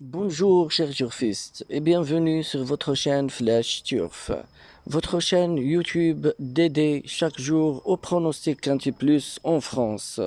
Bonjour chers turfistes et bienvenue sur votre chaîne Flash Turf, votre chaîne YouTube dédiée chaque jour au pronostic Quinty Plus en France.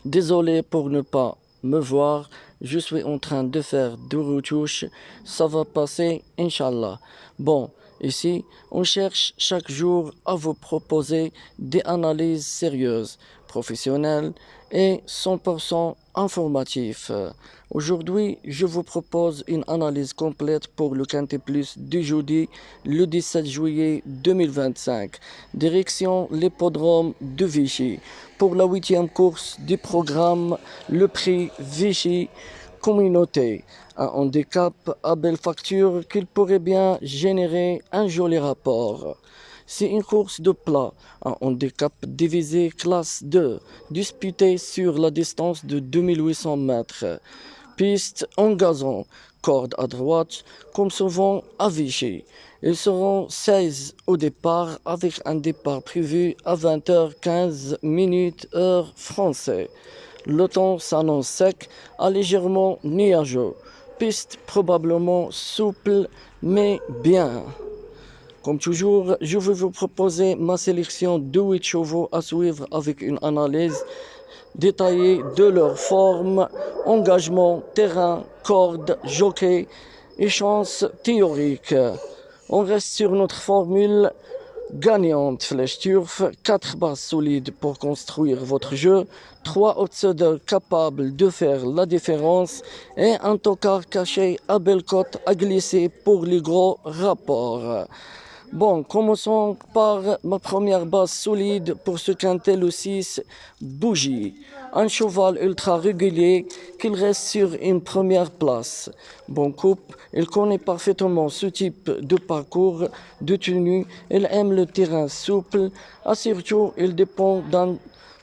Désolé pour ne pas me voir, je suis en train de faire deux retouches, ça va passer Inch'Allah. Bon, ici on cherche chaque jour à vous proposer des analyses sérieuses, professionnelles et 100% informatives. Aujourd'hui, je vous propose une analyse complète pour le Quintet Plus du jeudi, le 17 juillet 2025. Direction l'hippodrome de Vichy. Pour la huitième course du programme, le prix Vichy Communauté. Un handicap à belle facture qu'il pourrait bien générer un joli rapport. C'est une course de plat, un handicap divisé classe 2, disputée sur la distance de 2800 mètres. Piste en gazon, corde à droite, comme souvent à Vichy. Ils seront 16 au départ avec un départ prévu à 20h15 heure française. Le temps s'annonce sec à légèrement nuageux. Piste probablement souple mais bien. Comme toujours, je vais vous proposer ma sélection de 8 chevaux à suivre avec une analyse détaillée de leur forme, engagement, terrain, corde, jockey et chance théorique. On reste sur notre formule gagnante Flèche Turf, 4 bases solides pour construire votre jeu, 3 outsiders capables de faire la différence et un tocard caché à belle cote à glisser pour les gros rapports. Bon, commençons par ma première base solide pour ce quintet le 6, Bougie. Un cheval ultra régulier qu'il reste sur une première place. Bon couple, il connaît parfaitement ce type de parcours, de tenue, il aime le terrain souple, et surtout il dépend d'un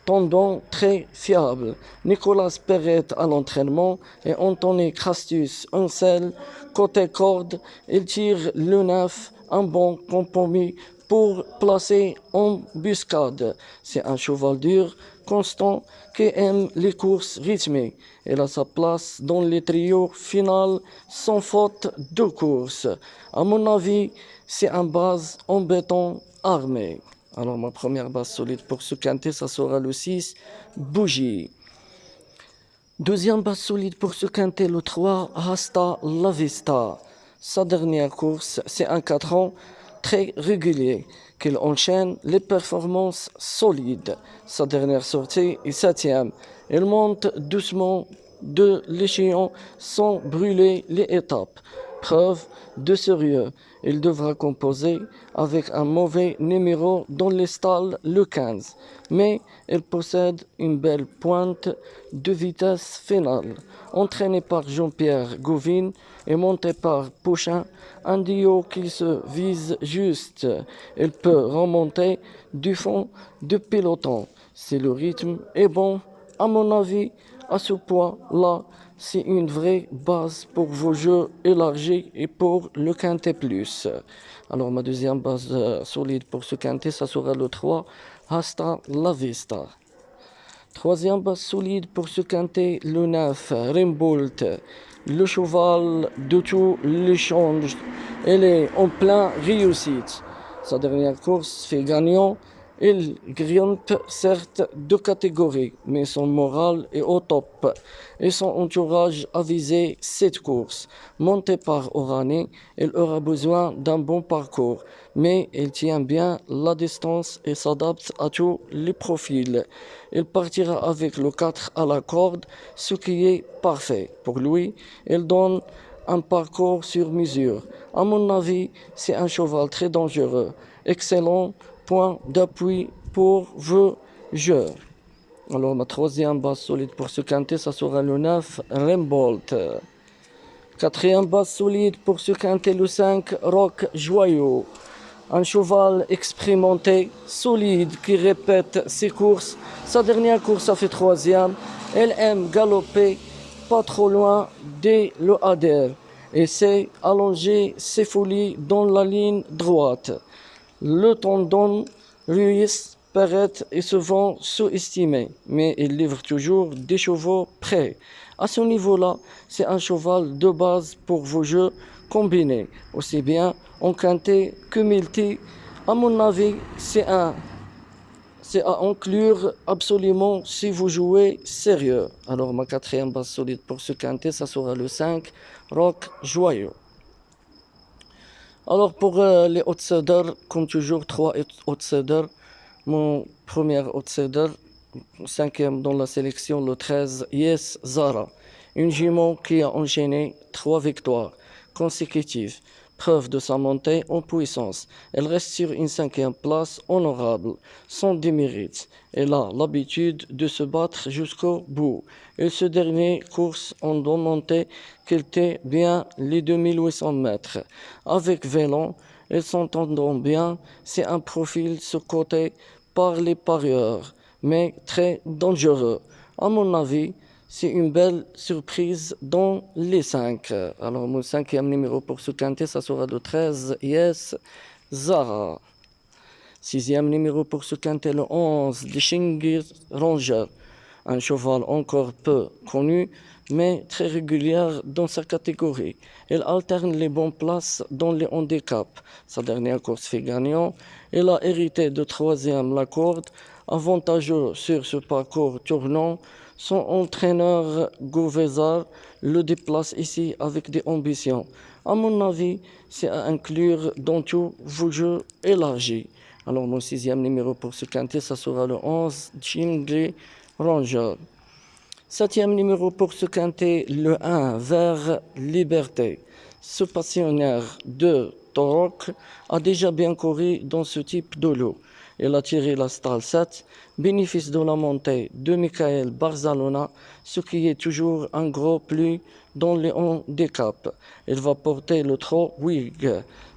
tendon très fiable. Nicolas Perret à l'entraînement et Anthony Crastus en selle. Côté corde, il tire le 9, un bon compromis pour placer en buscade. C'est un cheval dur, constant, qui aime les courses rythmées. Il a sa place dans les trios final sans faute de course. À mon avis, c'est un base en béton armé. Alors ma première base solide pour ce quintet, ça sera le 6, Bougie. Deuxième base solide pour ce quintet, le 3, Hasta La Vista. Sa dernière course, c'est un 4 ans très régulier, qu'il enchaîne les performances solides. Sa dernière sortie est septième. Il monte doucement de l'échéant sans brûler les étapes. Preuve de sérieux. Il devra composer avec un mauvais numéro dans les stalles le 15. Mais il possède une belle pointe de vitesse finale. Entraîné par Jean-Pierre Gouvin et monté par Pochin, un duo qui se vise juste. Il peut remonter du fond de peloton. Si le rythme est bon, à mon avis, à ce point-là, c'est une vraie base pour vos jeux élargis et pour le quintet plus. Alors ma deuxième base solide pour ce quintet, ça sera le 3, Hasta La Vista. Troisième base solide pour ce quintet, le 9, Rimbolt. Le cheval de tout l'échange. Elle est en plein réussite. Sa dernière course fait gagnant. Il grimpe certes de catégorie, mais son moral est au top et son entourage a visé cette course. Monté par Orani, il aura besoin d'un bon parcours, mais il tient bien la distance et s'adapte à tous les profils. Il partira avec le 4 à la corde, ce qui est parfait. Pour lui, il donne un parcours sur mesure. À mon avis, c'est un cheval très dangereux. Excellent point d'appui pour vos jeux. Alors, ma troisième base solide pour ce quintet, ça sera le 9, Rembolt. Quatrième base solide pour ce quintet, le 5, Rock Joyeux. Un cheval expérimenté, solide, qui répète ses courses. Sa dernière course a fait troisième. Elle aime galoper pas trop loin dès le ADR et sait allonger ses folies dans la ligne droite. Le tendon Ruiz Perret est souvent sous-estimé, mais il livre toujours des chevaux prêts. À ce niveau-là, c'est un cheval de base pour vos jeux combinés, aussi bien en quintet que multi. À mon avis, c'est à inclure absolument si vous jouez sérieux. Alors ma quatrième base solide pour ce quintet, ça sera le 5, Rock Joyeux. Alors pour les outsiders, comme toujours, trois outsiders. Mon premier outsider, cinquième dans la sélection, le 13, Yes Zara. Une jument qui a enchaîné 3 victoires consécutives, preuve de sa montée en puissance. Elle reste sur une cinquième place honorable, sans démérite. Elle a l'habitude de se battre jusqu'au bout. Et ce dernier course en monté qu'elle était bien les 2800 mètres. Avec Vélon, elles s'entendront bien, c'est un profil ce côté par les parieurs, mais très dangereux. À mon avis, c'est une belle surprise dans les 5. Alors, mon cinquième numéro pour ce quintet, ça sera le 13, Yes, Zara. Sixième numéro pour ce quintet, le 11, Dishingir Ranger. Un cheval encore peu connu, mais très régulière dans sa catégorie. Elle alterne les bonnes places dans les handicaps. Sa dernière course fait gagnant. Elle a hérité de troisième la corde, avantageux sur ce parcours tournant. Son entraîneur Gouvezard le déplace ici avec des ambitions. À mon avis, c'est à inclure dans tous vos jeux élargis. Alors mon sixième numéro pour ce quintet, ça sera le 11, Chingri Ranger. Septième numéro pour ce quintet, le 1, Vers Liberté. Ce passionnaire de Torok a déjà bien couru dans ce type de lot. Il a tiré la Stal 7, bénéfice de la montée de Michael Barzalona, ce qui est toujours un gros plus dans les handicaps. Il va porter le trot Wig,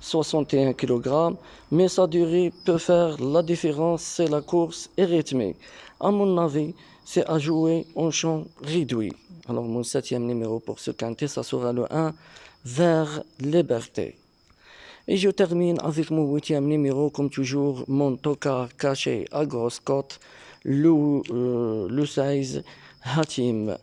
61 kg, mais sa durée peut faire la différence si la course est rythmée. À mon avis, c'est à jouer en champ réduit. Alors mon septième numéro pour ce quintet, ça sera le 1, Vers Liberté. Et je termine avec mon huitième numéro, comme toujours, mon tocard caché à grosse cote, le 16, Hatim.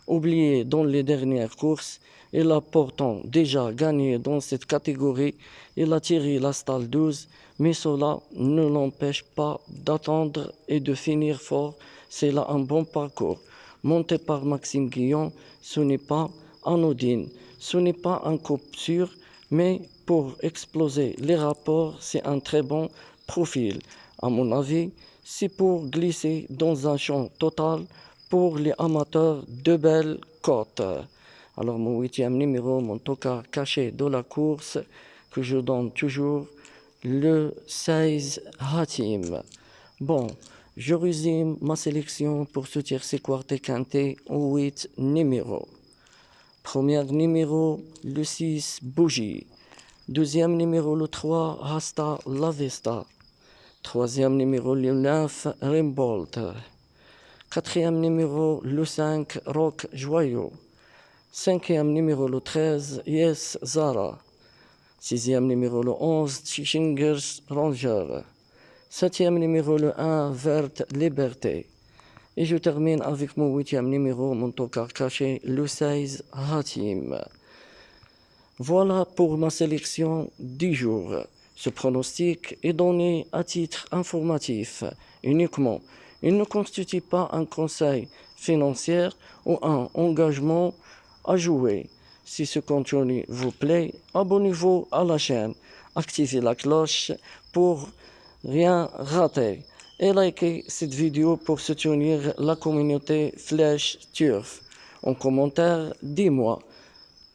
Oublié dans les dernières courses, il a pourtant déjà gagné dans cette catégorie. Il a tiré la Stal 12, mais cela ne l'empêche pas d'attendre et de finir fort. C'est là un bon parcours. Monté par Maxime Guillon, ce n'est pas anodine, ce n'est pas un coup sûr, mais pour exploser les rapports, c'est un très bon profil. À mon avis, c'est pour glisser dans un champ total pour les amateurs de belles cotes. Alors mon huitième numéro, mon tocard caché de la course, que je donne toujours, le 16 Hatim. Bon, je résume ma sélection pour ce tiercé quartet quintet en 8 numéros. Premier numéro, le 6 Bougie. Deuxième numéro, le 3 Hasta La Vista. Troisième numéro, le 9 Rimbold. Quatrième numéro, le 5 Rock Joyeux. Cinquième numéro, le 13 Yes Zara. Sixième numéro, le 11 Chingers Ranger. Septième numéro, le 1 Verte Liberté. Et je termine avec mon huitième numéro, mon tocard caché, le 16 Hatim. Voilà pour ma sélection du jour. Ce pronostic est donné à titre informatif uniquement. Il ne constitue pas un conseil financier ou un engagement à jouer. Si ce contenu vous plaît, abonnez-vous à la chaîne, activez la cloche pour rien rater et likez cette vidéo pour soutenir la communauté Flèche Turf. En commentaire, dis-moi,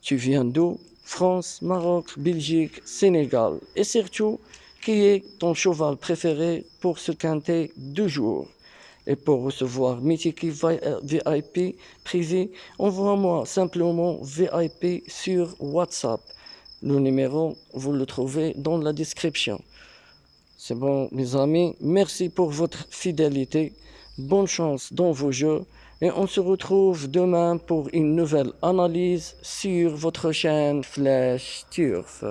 tu viens d'où? France, Maroc, Belgique, Sénégal. Et surtout, qui est ton cheval préféré pour ce quintet du jour? Et pour recevoir Mythique VIP privé, envoie-moi simplement VIP sur WhatsApp. Le numéro, vous le trouvez dans la description. C'est bon, mes amis. Merci pour votre fidélité. Bonne chance dans vos jeux. Et on se retrouve demain pour une nouvelle analyse sur votre chaîne Flèche Turf.